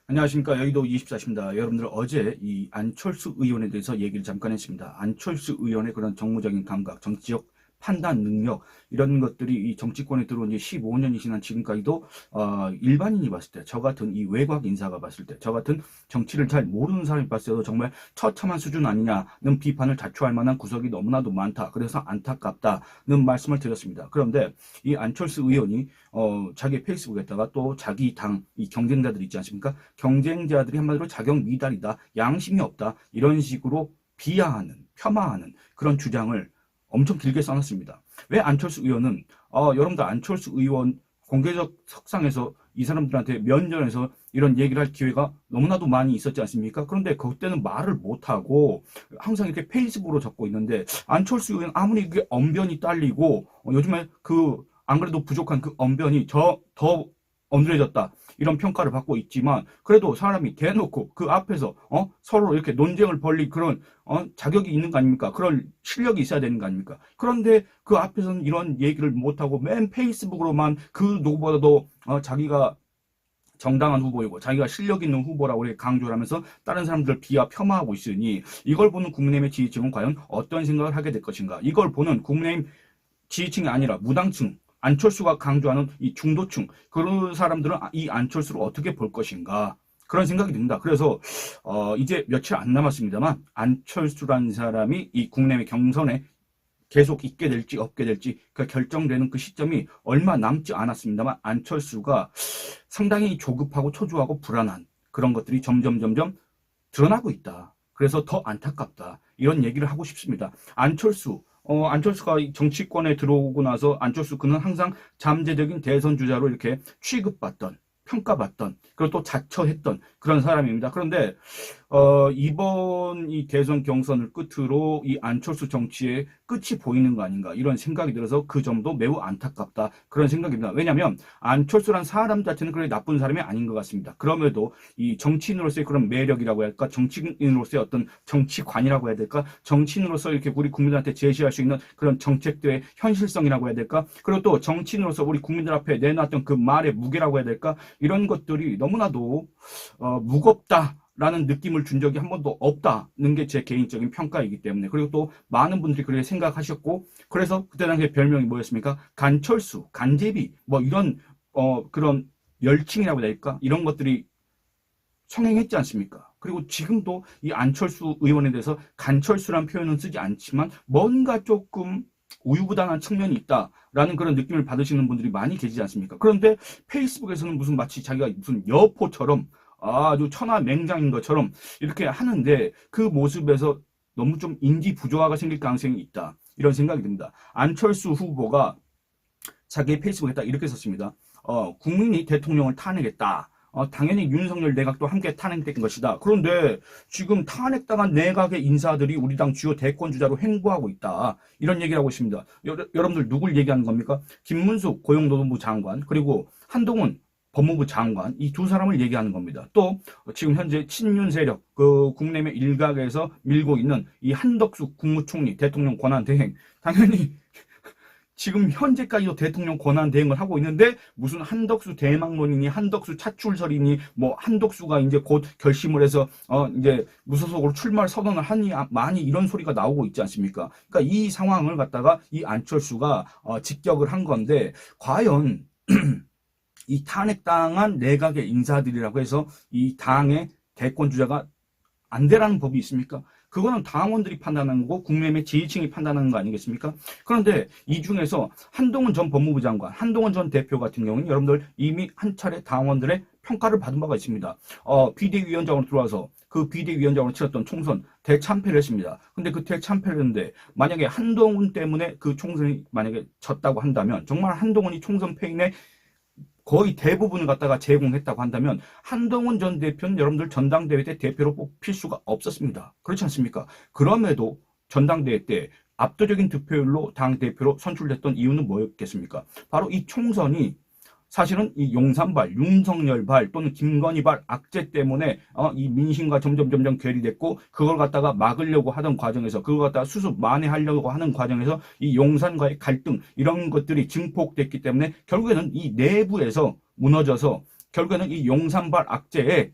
안녕하십니까. 여의도 24시입니다. 여러분들 어제 이 안철수 의원에 대해서 얘기를 잠깐 했습니다. 안철수 의원의 그런 정무적인 감각, 정치적 판단 능력 이런 것들이 이 정치권에 들어온 지 15년이 지난 지금까지도 일반인이 봤을 때, 저 같은 이 외곽 인사가 봤을 때, 저 같은 정치를 잘 모르는 사람이 봤을 때도 정말 처참한 수준 아니냐는 비판을 자초할 만한 구석이 너무나도 많다. 그래서 안타깝다는 말씀을 드렸습니다. 그런데 이 안철수 의원이 자기 페이스북에다가 또 자기 당 이 경쟁자들 있지 않습니까? 경쟁자들이 한마디로 자격 미달이다, 양심이 없다, 이런 식으로 비하하는, 폄하하는 그런 주장을 엄청 길게 써놨습니다. 왜 안철수 의원은 여러분들 안철수 의원 공개적 석상에서 이 사람들한테 면전에서 이런 얘기를 할 기회가 너무나도 많이 있었지 않습니까? 그런데 그때는 말을 못하고 항상 이렇게 페이스북으로 적고 있는데, 안철수 의원 아무리 그게 언변이 딸리고 요즘에 안 그래도 부족한 그 언변이 더 언질해졌다, 이런 평가를 받고 있지만, 그래도 사람이 대놓고 그 앞에서 서로 이렇게 논쟁을 벌릴 그런 자격이 있는 거 아닙니까? 그런 실력이 있어야 되는 거 아닙니까? 그런데 그 앞에서는 이런 얘기를 못하고 맨 페이스북으로만 그 누구보다도 자기가 정당한 후보이고 자기가 실력 있는 후보라고 강조를 하면서 다른 사람들을 비하 폄하하고 있으니, 이걸 보는 국민의힘의 지지층은 과연 어떤 생각을 하게 될 것인가? 이걸 보는 국민의힘 지지층이 아니라 무당층, 안철수가 강조하는 이 중도층, 그런 사람들은 이 안철수를 어떻게 볼 것인가, 그런 생각이 듭니다. 그래서 이제 며칠 안 남았습니다만, 안철수라는 사람이 이 국내의 경선에 계속 있게 될지 없게 될지 결정되는 그 시점이 얼마 남지 않았습니다만, 안철수가 상당히 조급하고 초조하고 불안한 그런 것들이 점점 드러나고 있다. 그래서 더 안타깝다, 이런 얘기를 하고 싶습니다. 안철수가 정치권에 들어오고 나서 그는 항상 잠재적인 대선 주자로 이렇게 취급받던, 평가받던, 그리고 또 자처했던 그런 사람입니다. 그런데 이번 이 대선 경선을 끝으로 이 안철수 정치의 끝이 보이는 거 아닌가, 이런 생각이 들어서 그 점도 매우 안타깝다, 그런 생각입니다. 왜냐하면 안철수란 사람 자체는 그렇게 나쁜 사람이 아닌 것 같습니다. 그럼에도 이 정치인으로서의 그런 매력이라고 해야 할까, 정치인으로서의 어떤 정치관이라고 해야 될까, 정치인으로서 이렇게 우리 국민들한테 제시할 수 있는 그런 정책들의 현실성이라고 해야 될까, 그리고 또 정치인으로서 우리 국민들 앞에 내놨던 그 말의 무게라고 해야 될까, 이런 것들이 너무나도 무겁다라는 느낌을 준 적이 한 번도 없다는 게 제 개인적인 평가이기 때문에, 그리고 또 많은 분들이 그렇게 생각하셨고, 그래서 그때 당시에 별명이 뭐였습니까? 간철수, 간제비, 뭐 이런 그런 열칭이라고 해야 될까, 이런 것들이 성행했지 않습니까? 그리고 지금도 이 안철수 의원에 대해서 간철수란 표현은 쓰지 않지만 뭔가 조금 우유부단한 측면이 있다라는 그런 느낌을 받으시는 분들이 많이 계시지 않습니까? 그런데 페이스북에서는 무슨 마치 자기가 무슨 여포처럼 아주 천하맹장인 것처럼 이렇게 하는데, 그 모습에서 너무 좀 인지 부조화가 생길 가능성이 있다, 이런 생각이 듭니다. 안철수 후보가 자기의 페이스북에 딱 이렇게 썼습니다. 국민이 대통령을 탄핵했다. 당연히 윤석열 내각도 함께 탄핵된 것이다. 그런데 지금 탄핵당한 내각의 인사들이 우리 당 주요 대권 주자로 행보하고 있다, 이런 얘기를 하고 있습니다. 여러분들 누굴 얘기하는 겁니까? 김문수 고용노동부 장관, 그리고 한동훈 법무부 장관, 이 두 사람을 얘기하는 겁니다. 또 지금 현재 친윤 세력, 그 국내외 일각에서 밀고 있는 이 한덕수 국무총리 대통령 권한대행, 당연히 지금 현재까지도 대통령 권한 대행을 하고 있는데, 무슨 한덕수 대망론이니, 한덕수 차출설이니, 뭐 한덕수가 이제 곧 결심을 해서 이제 무소속으로 출마를 선언을 하니 많이 이런 소리가 나오고 있지 않습니까? 그러니까 이 상황을 갖다가 이 안철수가 직격을 한 건데, 과연 이 탄핵당한 내각의 인사들이라고 해서 이 당의 대권 주자가 안 되라는 법이 있습니까? 그거는 당원들이 판단하는 거고 국민의 지지층이 판단하는 거 아니겠습니까? 그런데 이 중에서 한동훈 전 법무부 장관, 한동훈 전 대표 같은 경우는 여러분들 이미 한 차례 당원들의 평가를 받은 바가 있습니다. 비대위원장으로 들어와서 그 비대위원장으로 치렀던 총선 대참패를 했습니다. 근데 그 대참패를 했는데, 만약에 한동훈 때문에 그 총선이 만약에 졌다고 한다면, 정말 한동훈이 총선 패인의 거의 대부분을 갖다가 제공했다고 한다면, 한동훈 전 대표는 여러분들 전당대회 때 대표로 뽑힐 수가 없었습니다. 그렇지 않습니까? 그럼에도 전당대회 때 압도적인 득표율로 당대표로 선출됐던 이유는 뭐였겠습니까? 바로 이 총선이 사실은 이 용산발, 윤석열발 또는 김건희발 악재 때문에 이 민심과 점점 괴리됐고, 그걸 갖다가 막으려고 하던 과정에서, 그걸 갖다가 수습 만회하려고 하는 과정에서 이 용산과의 갈등, 이런 것들이 증폭됐기 때문에 결국에는 이 내부에서 무너져서 결국에는 이 용산발 악재에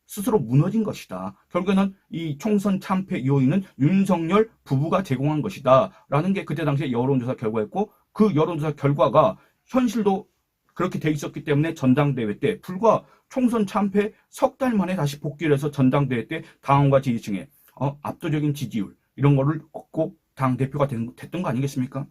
스스로 무너진 것이다. 결국에는 이 총선 참패 요인은 윤석열 부부가 제공한 것이다. 라는 게 그때 당시에 여론조사 결과였고, 그 여론조사 결과가 현실도 그렇게 돼 있었기 때문에 전당대회 때 불과 총선 참패 석 달 만에 다시 복귀를 해서 전당대회 때 당원과 지지층의 압도적인 지지율 이런 거를 얻고 당대표가 됐던 거 아니겠습니까?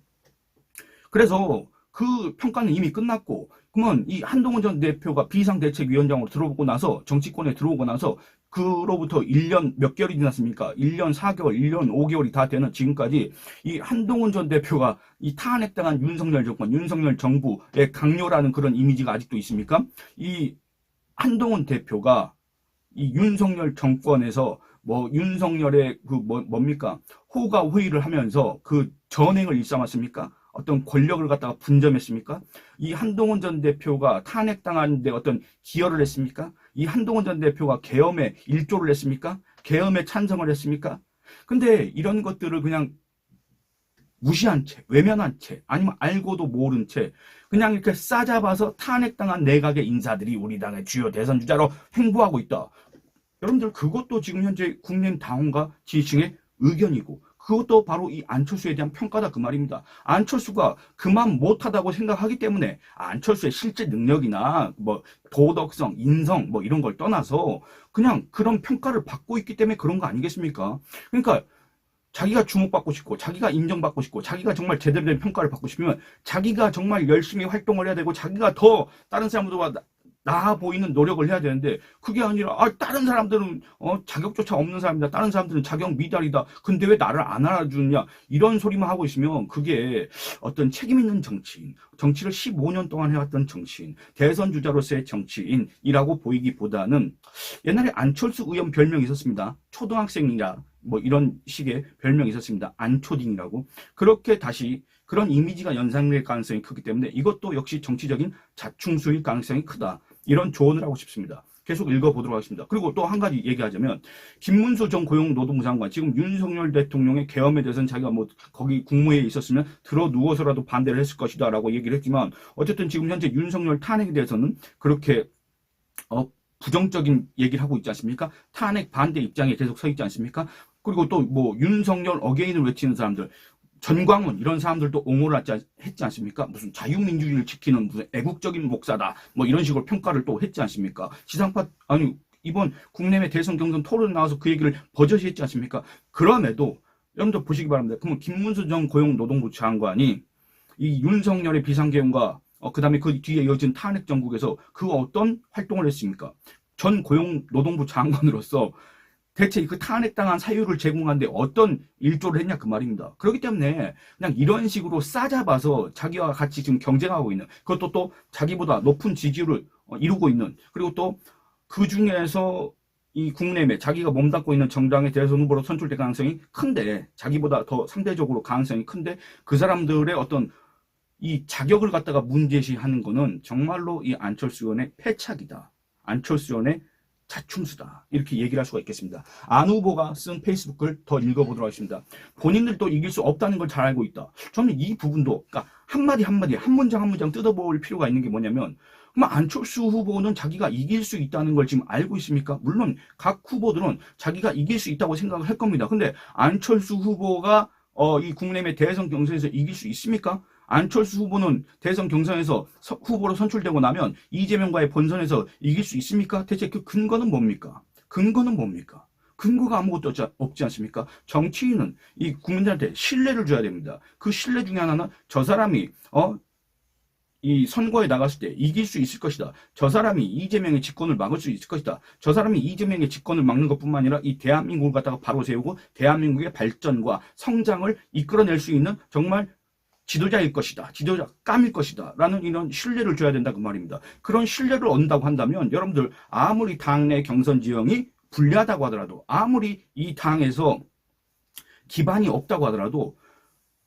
그래서 그 평가는 이미 끝났고, 그러면 이 한동훈 전 대표가 비상대책위원장으로 들어오고 나서, 정치권에 들어오고 나서 그로부터 1년 몇 개월이 지났습니까? 1년 4개월, 1년 5개월이 다 되는 지금까지 이 한동훈 전 대표가 이 탄핵당한 윤석열 정권, 윤석열 정부의 강요라는 그런 이미지가 아직도 있습니까? 이 한동훈 대표가 이 윤석열 정권에서 윤석열의 뭡니까? 호가 호의를 하면서 그 전행을 일삼았습니까? 어떤 권력을 갖다가 분점했습니까? 이 한동훈 전 대표가 탄핵당하는데 어떤 기여를 했습니까? 이 한동훈 전 대표가 계엄에 일조를 했습니까? 계엄에 찬성을 했습니까? 근데 이런 것들을 그냥 무시한 채, 외면한 채, 아니면 알고도 모른 채 그냥 이렇게 싸잡아서 탄핵당한 내각의 인사들이 우리 당의 주요 대선 주자로 행보하고 있다. 여러분들 그것도 지금 현재 국민 당원과 지지층의 의견이고, 그것도 바로 이 안철수에 대한 평가다 그 말입니다. 안철수가 그만 못하다고 생각하기 때문에 안철수의 실제 능력이나 도덕성, 인성 이런 걸 떠나서 그냥 그런 평가를 받고 있기 때문에 그런 거 아니겠습니까? 그러니까 자기가 주목받고 싶고, 자기가 인정받고 싶고, 자기가 정말 제대로 된 평가를 받고 싶으면 자기가 정말 열심히 활동을 해야 되고, 자기가 더 다른 사람들보다 나아 보이는 노력을 해야 되는데, 그게 아니라 다른 사람들은 자격조차 없는 사람이다, 다른 사람들은 자격 미달이다, 근데 왜 나를 안 알아주느냐, 이런 소리만 하고 있으면 그게 어떤 책임 있는 정치인, 정치를 15년 동안 해왔던 정치인, 대선 주자로서의 정치인이라고 보이기보다는, 옛날에 안철수 의원 별명이 있었습니다. 초등학생이라 이런 식의 별명이 있었습니다. 안초딩이라고. 그렇게 다시 그런 이미지가 연상될 가능성이 크기 때문에 이것도 역시 정치적인 자충수일 가능성이 크다. 이런 조언을 하고 싶습니다. 계속 읽어보도록 하겠습니다. 그리고 또 한 가지 얘기하자면, 김문수 전 고용노동부 장관, 지금 윤석열 대통령의 계엄에 대해서는 자기가 거기 국무회의에 있었으면 들어 누워서라도 반대를 했을 것이다 라고 얘기를 했지만, 어쨌든 지금 현재 윤석열 탄핵에 대해서는 그렇게 부정적인 얘기를 하고 있지 않습니까? 탄핵 반대 입장에 계속 서 있지 않습니까? 그리고 또 윤석열 어게인을 외치는 사람들, 전광훈 이런 사람들도 옹호를 했지 않습니까? 무슨 자유민주주의를 지키는 무슨 애국적인 목사다 이런 식으로 평가를 또 했지 않습니까? 지상파 이번 국내외 대선 경선 토론 나와서 그 얘기를 버젓이 했지 않습니까? 그럼에도 여러분들 보시기 바랍니다. 그러면 김문수 전 고용노동부 장관이 이 윤석열의 비상계엄과 그 다음에 그 뒤에 이어진 탄핵 정국에서 그 어떤 활동을 했습니까? 전 고용노동부 장관으로서 대체 그 탄핵당한 사유를 제공하는데 어떤 일조를 했냐 그 말입니다. 그렇기 때문에 그냥 이런 식으로 싸잡아서 자기와 같이 지금 경쟁하고 있는, 그것도 또 자기보다 높은 지지율을 이루고 있는, 그리고 또 그 중에서 이 국내외 자기가 몸담고 있는 정당의 대선 후보로 선출될 가능성이 큰데, 자기보다 더 상대적으로 가능성이 큰데 그 사람들의 어떤 이 자격을 갖다가 문제시하는 거는 정말로 이 안철수 의원의 패착이다. 안철수 의원의 자충수다. 이렇게 얘기를 할 수가 있겠습니다. 안 후보가 쓴 페이스북을 더 읽어보도록 하겠습니다. 본인들도 이길 수 없다는 걸 잘 알고 있다. 저는 이 부분도, 그러니까 한마디 한마디, 한 문장 한 문장 뜯어볼 필요가 있는 게 뭐냐면, 그럼 안철수 후보는 자기가 이길 수 있다는 걸 지금 알고 있습니까? 물론 각 후보들은 자기가 이길 수 있다고 생각을 할 겁니다. 근데 안철수 후보가 이 국내외 대선 경선에서 이길 수 있습니까? 안철수 후보는 대선 경선에서 후보로 선출되고 나면 이재명과의 본선에서 이길 수 있습니까? 대체 그 근거는 뭡니까? 근거는 뭡니까? 근거가 아무것도 없지 않습니까? 정치인은 이 국민들한테 신뢰를 줘야 됩니다. 그 신뢰 중에 하나는 저 사람이 이 선거에 나갔을 때 이길 수 있을 것이다. 저 사람이 이재명의 집권을 막을 수 있을 것이다. 저 사람이 이재명의 집권을 막는 것뿐만 아니라 이 대한민국을 갖다가 바로 세우고 대한민국의 발전과 성장을 이끌어낼 수 있는 정말 지도자일 것이다. 지도자감일 것이다. 라는 이런 신뢰를 줘야 된다 그 말입니다. 그런 신뢰를 얻는다고 한다면 여러분들 아무리 당내 경선 지형이 불리하다고 하더라도, 아무리 이 당에서 기반이 없다고 하더라도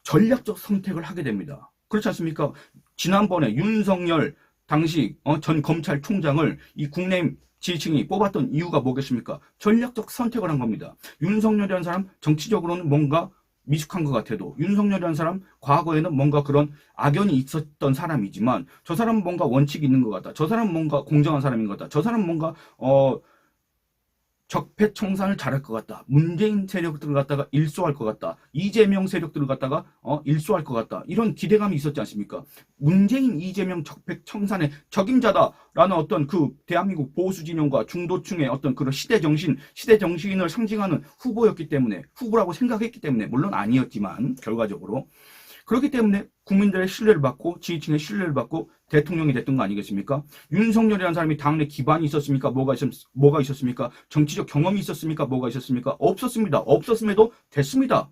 전략적 선택을 하게 됩니다. 그렇지 않습니까? 지난번에 윤석열 당시 전 검찰총장을 이 국내 지지층이 뽑았던 이유가 뭐겠습니까? 전략적 선택을 한 겁니다. 윤석열이라는 사람 정치적으로는 뭔가 미숙한 것 같아도, 윤석열이라는 사람 과거에는 뭔가 그런 악연이 있었던 사람이지만 저 사람은 뭔가 원칙이 있는 것 같다. 저 사람은 뭔가 공정한 사람인 것 같다. 저 사람은 뭔가 적폐청산을 잘할 것 같다. 문재인 세력들을 갖다가 일소할 것 같다. 이재명 세력들을 갖다가 일소할 것 같다. 이런 기대감이 있었지 않습니까? 문재인, 이재명 적폐청산의 적임자다라는 어떤 그 대한민국 보수 진영과 중도층의 어떤 그런 시대 정신을 상징하는 후보였기 때문에, 후보라고 생각했기 때문에, 물론 아니었지만 결과적으로 그렇기 때문에 국민들의 신뢰를 받고 지지층의 신뢰를 받고 대통령이 됐던 거 아니겠습니까? 윤석열이라는 사람이 당내 기반이 있었습니까? 뭐가 있었습니까? 정치적 경험이 있었습니까? 뭐가 있었습니까? 없었습니다. 없었음에도 됐습니다.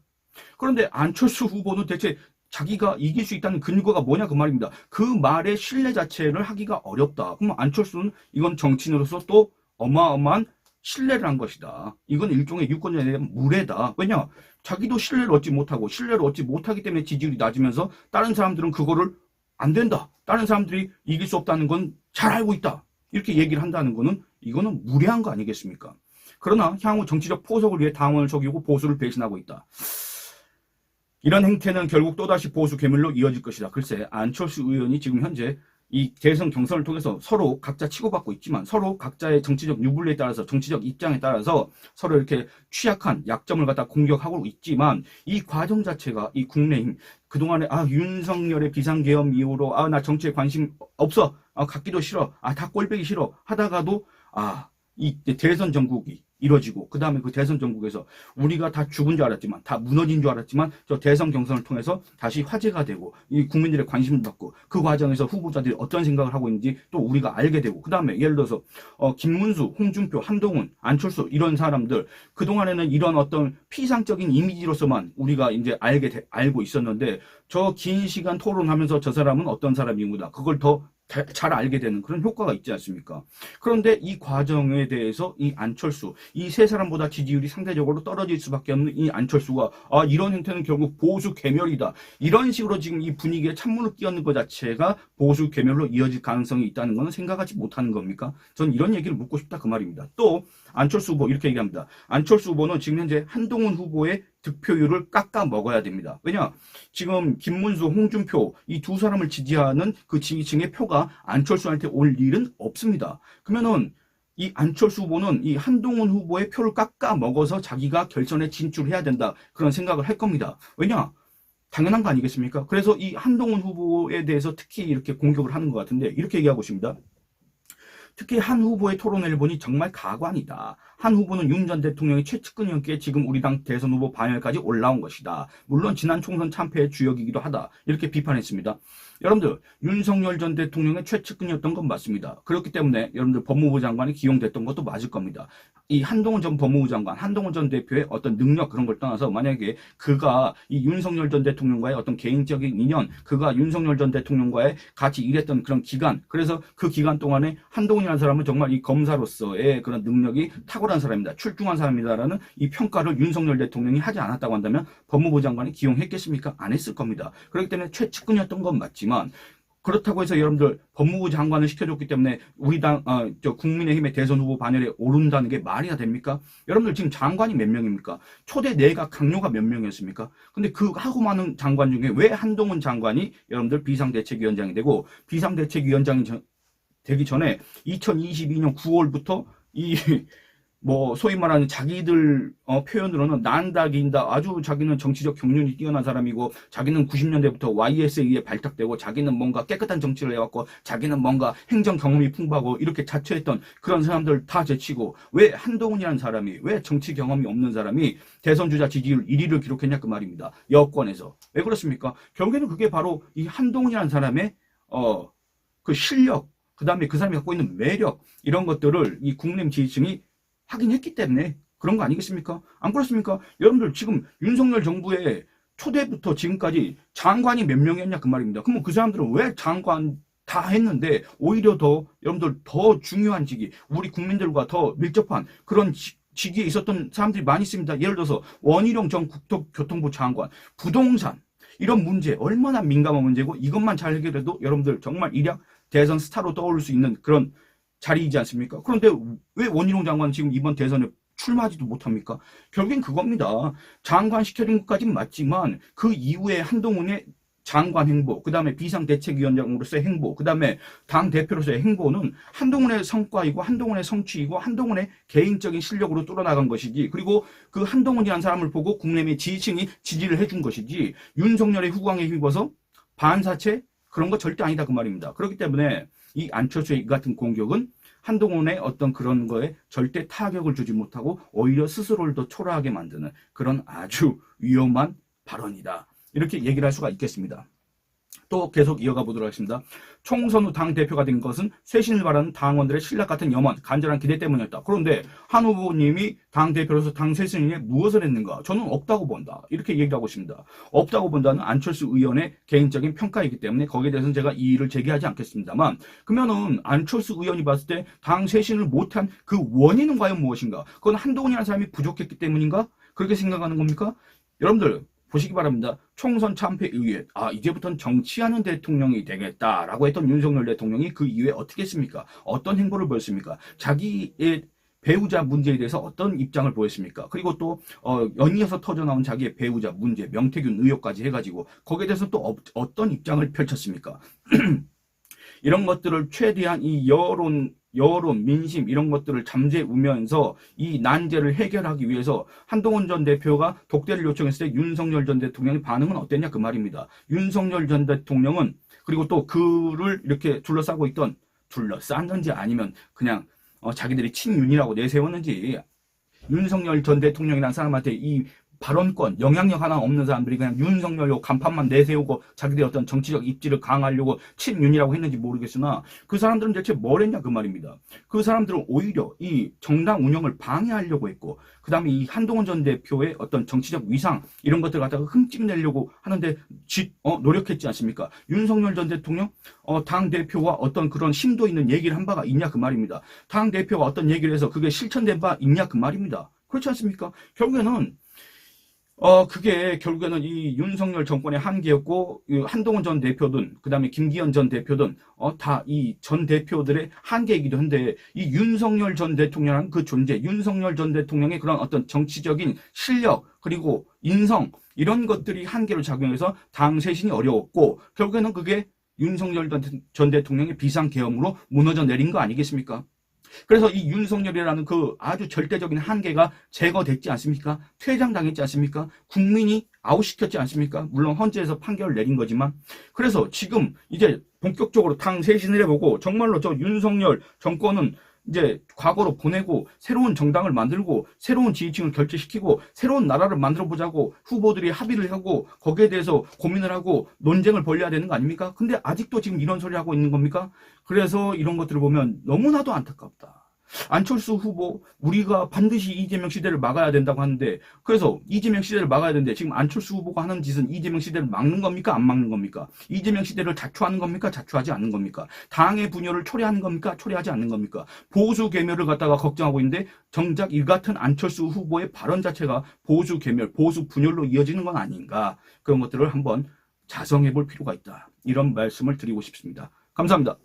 그런데 안철수 후보는 대체 자기가 이길 수 있다는 근거가 뭐냐 그 말입니다. 그 말의 신뢰 자체를 하기가 어렵다. 그럼 안철수는 이건 정치인으로서 또 어마어마한 신뢰를 한 것이다. 이건 일종의 유권자에 대한 무례다. 왜냐? 자기도 신뢰를 얻지 못하기 때문에 지지율이 낮으면서 다른 사람들은 그거를 안 된다. 다른 사람들이 이길 수 없다는 건 잘 알고 있다. 이렇게 얘기를 한다는 거는 이거는 무례한 거 아니겠습니까? 그러나 향후 정치적 포석을 위해 당원을 속이고 보수를 배신하고 있다. 이런 행태는 결국 또다시 보수 괴물로 이어질 것이다. 글쎄, 안철수 의원이 지금 현재 이 대선 경선을 통해서 서로 각자 치고받고 있지만 서로 각자의 정치적 유불리에 따라서 정치적 입장에 따라서 서로 이렇게 취약한 약점을 갖다 공격하고 있지만 이 과정 자체가 이 국민의힘 그동안에 윤석열의 비상계엄 이후로 나 정치에 관심 없어 갖기도 싫어 다 꼴보기 싫어 하다가도 이 대선 전국이 이루어지고 그 다음에 그 대선 전국에서 우리가 다 죽은 줄 알았지만 다 무너진 줄 알았지만 저 대선 경선을 통해서 다시 화제가 되고 이 국민들의 관심을 받고 그 과정에서 후보자들이 어떤 생각을 하고 있는지 또 우리가 알게 되고 그 다음에 예를 들어서 김문수, 홍준표, 한동훈, 안철수 이런 사람들 그동안에는 이런 어떤 피상적인 이미지로서만 우리가 이제 알고 있었는데 저 긴 시간 토론하면서 저 사람은 어떤 사람이구나 그걸 더 잘 알게 되는 그런 효과가 있지 않습니까? 그런데 이 과정에 대해서 이 안철수, 이 세 사람보다 지지율이 상대적으로 떨어질 수밖에 없는 이 안철수가 이런 행태는 결국 보수 괴멸이다. 이런 식으로 지금 이 분위기에 찬물을 끼얹는 것 자체가 보수 괴멸로 이어질 가능성이 있다는 것은 생각하지 못하는 겁니까? 전 이런 얘기를 묻고 싶다 그 말입니다. 또 안철수 후보 이렇게 얘기합니다. 안철수 후보는 지금 현재 한동훈 후보의 득표율을 깎아 먹어야 됩니다. 왜냐? 지금 김문수, 홍준표 이 두 사람을 지지하는 그 지지층의 표가 안철수한테 올 일은 없습니다. 그러면은 이 안철수 후보는 이 한동훈 후보의 표를 깎아 먹어서 자기가 결선에 진출해야 된다. 그런 생각을 할 겁니다. 왜냐? 당연한 거 아니겠습니까? 그래서 이 한동훈 후보에 대해서 특히 이렇게 공격을 하는 것 같은데 이렇게 얘기하고 있습니다. 특히 한 후보의 토론회를 보니 정말 가관이다. 한 후보는 윤 전 대통령의 최측근이었기에 지금 우리 당 대선 후보 반열까지 올라온 것이다. 물론 지난 총선 참패의 주역이기도 하다. 이렇게 비판했습니다. 여러분들 윤석열 전 대통령의 최측근이었던 건 맞습니다. 그렇기 때문에 여러분들 법무부 장관이 기용됐던 것도 맞을 겁니다. 이 한동훈 전 법무부 장관, 한동훈 전 대표의 어떤 능력 그런 걸 떠나서 만약에 그가 이 윤석열 전 대통령과의 어떤 개인적인 인연, 그가 윤석열 전 대통령과의 같이 일했던 그런 기간, 그래서 그 기간 동안에 한동훈이라는 사람은 정말 이 검사로서의 그런 능력이 탁월한 사람이다, 출중한 사람이다라는 이 평가를 윤석열 대통령이 하지 않았다고 한다면 법무부 장관이 기용했겠습니까? 안 했을 겁니다. 그렇기 때문에 최측근이었던 건 맞지만 그렇다고 해서 여러분들 법무부 장관을 시켜줬기 때문에 우리 당 국민의힘의 대선 후보 반열에 오른다는 게 말이나 됩니까? 여러분들 지금 장관이 몇 명입니까? 초대 내각 강요가 몇 명이었습니까? 근데 그 하고 많은 장관 중에 왜 한동훈 장관이 여러분들 비상대책위원장이 되고 비상대책위원장이 되기 전에 2022년 9월부터 소위 말하는 자기들 표현으로는 난다 긴다 아주 자기는 정치적 경륜이 뛰어난 사람이고 자기는 90년대부터 YS에 발탁되고 자기는 뭔가 깨끗한 정치를 해왔고 자기는 뭔가 행정 경험이 풍부하고 이렇게 자처했던 그런 사람들 다 제치고 왜 한동훈이라는 사람이 왜 정치 경험이 없는 사람이 대선 주자 지지율 1위를 기록했냐 그 말입니다. 여권에서. 왜 그렇습니까? 결국에는 그게 바로 이 한동훈이라는 사람의 그 실력 그 다음에 그 사람이 갖고 있는 매력 이런 것들을 이 국민의힘 지지층이 확인했기 때문에 그런 거 아니겠습니까? 안 그렇습니까? 여러분들 지금 윤석열 정부의 초대부터 지금까지 장관이 몇 명이었냐 그 말입니다. 그러면 그 사람들은 왜 장관 다 했는데 오히려 더 여러분들 더 중요한 직위 우리 국민들과 더 밀접한 그런 직위에 있었던 사람들이 많이 있습니다. 예를 들어서 원희룡 전 국토교통부 장관 부동산 이런 문제 얼마나 민감한 문제고 이것만 잘 해결해도 여러분들 정말 일약 대선 스타로 떠오를 수 있는 그런 자리이지 않습니까? 그런데 왜 원희룡 장관 지금 이번 대선에 출마하지도 못합니까? 결국엔 그겁니다. 장관 시켜준 것까지는 맞지만 그 이후에 한동훈의 장관 행보, 그 다음에 비상대책위원장으로서의 행보, 그 다음에 당대표로서의 행보는 한동훈의 성과이고 한동훈의 성취이고 한동훈의 개인적인 실력으로 뚫어나간 것이지, 그리고 그 한동훈이라는 사람을 보고 국내외 지지층이 지지를 해준 것이지, 윤석열의 후광에 힘입어서 반사체 그런 거 절대 아니다 그 말입니다. 그렇기 때문에 이 안철수의 이 같은 공격은 한동훈의 어떤 그런 거에 절대 타격을 주지 못하고 오히려 스스로를 더 초라하게 만드는 그런 아주 위험한 발언이다. 이렇게 얘기를 할 수가 있겠습니다. 또 계속 이어가 보도록 하겠습니다. 총선 후 당대표가 된 것은 쇄신을 바라는 당원들의 신락 같은 염원, 간절한 기대 때문이었다. 그런데 한 후보님이 당대표로서 당 쇄신에 무엇을 했는가? 저는 없다고 본다. 이렇게 얘기를 하고 있습니다. 없다고 본다는 안철수 의원의 개인적인 평가이기 때문에 거기에 대해서는 제가 이의를 제기하지 않겠습니다만, 그러면은 안철수 의원이 봤을 때 당 쇄신을 못한 그 원인은 과연 무엇인가? 그건 한동훈이라는 사람이 부족했기 때문인가? 그렇게 생각하는 겁니까? 여러분들 보시기 바랍니다. 총선 참패 이후에 이제부터는 정치하는 대통령이 되겠다라고 했던 윤석열 대통령이 그 이후에 어떻게 했습니까? 어떤 행보를 보였습니까? 자기의 배우자 문제에 대해서 어떤 입장을 보였습니까? 그리고 또 연이어서 터져나온 자기의 배우자 문제, 명태균 의혹까지 해가지고 거기에 대해서 또 어떤 입장을 펼쳤습니까? 이런 것들을 최대한 이 여론, 민심 이런 것들을 잠재우면서 이 난제를 해결하기 위해서 한동훈 전 대표가 독대를 요청했을 때 윤석열 전 대통령의 반응은 어땠냐 그 말입니다. 윤석열 전 대통령은 그리고 또 그를 이렇게 둘러쌌는지 아니면 그냥 자기들이 친윤이라고 내세웠는지, 윤석열 전 대통령이라는 사람한테 이 발언권, 영향력 하나 없는 사람들이 그냥 윤석열로 간판만 내세우고 자기들의 어떤 정치적 입지를 강화하려고 친윤이라고 했는지 모르겠으나 그 사람들은 대체 뭘 했냐 그 말입니다. 그 사람들은 오히려 이 정당 운영을 방해하려고 했고, 그 다음에 이 한동훈 전 대표의 어떤 정치적 위상 이런 것들 갖다가 흠집내려고 하는데 노력했지 않습니까? 윤석열 전 대통령 당대표와 어떤 그런 심도 있는 얘기를 한 바가 있냐 그 말입니다. 당대표가 어떤 얘기를 해서 그게 실천된 바 있냐 그 말입니다. 그렇지 않습니까? 그게 결국에는 이 윤석열 정권의 한계였고, 한동훈 전 대표든, 그 다음에 김기현 전 대표든, 다 이 전 대표들의 한계이기도 한데, 이 윤석열 전 대통령이라는 그 존재, 윤석열 전 대통령의 그런 어떤 정치적인 실력, 그리고 인성, 이런 것들이 한계로 작용해서 당 쇄신이 어려웠고, 결국에는 그게 윤석열 전 대통령의 비상계엄으로 무너져 내린 거 아니겠습니까? 그래서 이 윤석열이라는 그 아주 절대적인 한계가 제거됐지 않습니까? 퇴장당했지 않습니까? 국민이 아웃시켰지 않습니까? 물론 헌재에서 판결을 내린 거지만. 그래서 지금 이제 본격적으로 당 쇄신을 해보고 정말로 저 윤석열 정권은 이제 과거로 보내고 새로운 정당을 만들고 새로운 지지층을 결집시키고 새로운 나라를 만들어 보자고 후보들이 합의를 하고 거기에 대해서 고민을 하고 논쟁을 벌여야 되는 거 아닙니까? 근데 아직도 지금 이런 소리 하고 있는 겁니까? 그래서 이런 것들을 보면 너무나도 안타깝다. 안철수 후보, 우리가 반드시 이재명 시대를 막아야 된다고 하는데, 그래서 이재명 시대를 막아야 되는데 지금 안철수 후보가 하는 짓은 이재명 시대를 막는 겁니까? 안 막는 겁니까? 이재명 시대를 자초하는 겁니까? 자초하지 않는 겁니까? 당의 분열을 초래하는 겁니까? 초래하지 않는 겁니까? 보수 계멸을 갖다가 걱정하고 있는데 정작 이 같은 안철수 후보의 발언 자체가 보수 계멸, 보수 분열로 이어지는 건 아닌가? 그런 것들을 한번 자성해 볼 필요가 있다. 이런 말씀을 드리고 싶습니다. 감사합니다.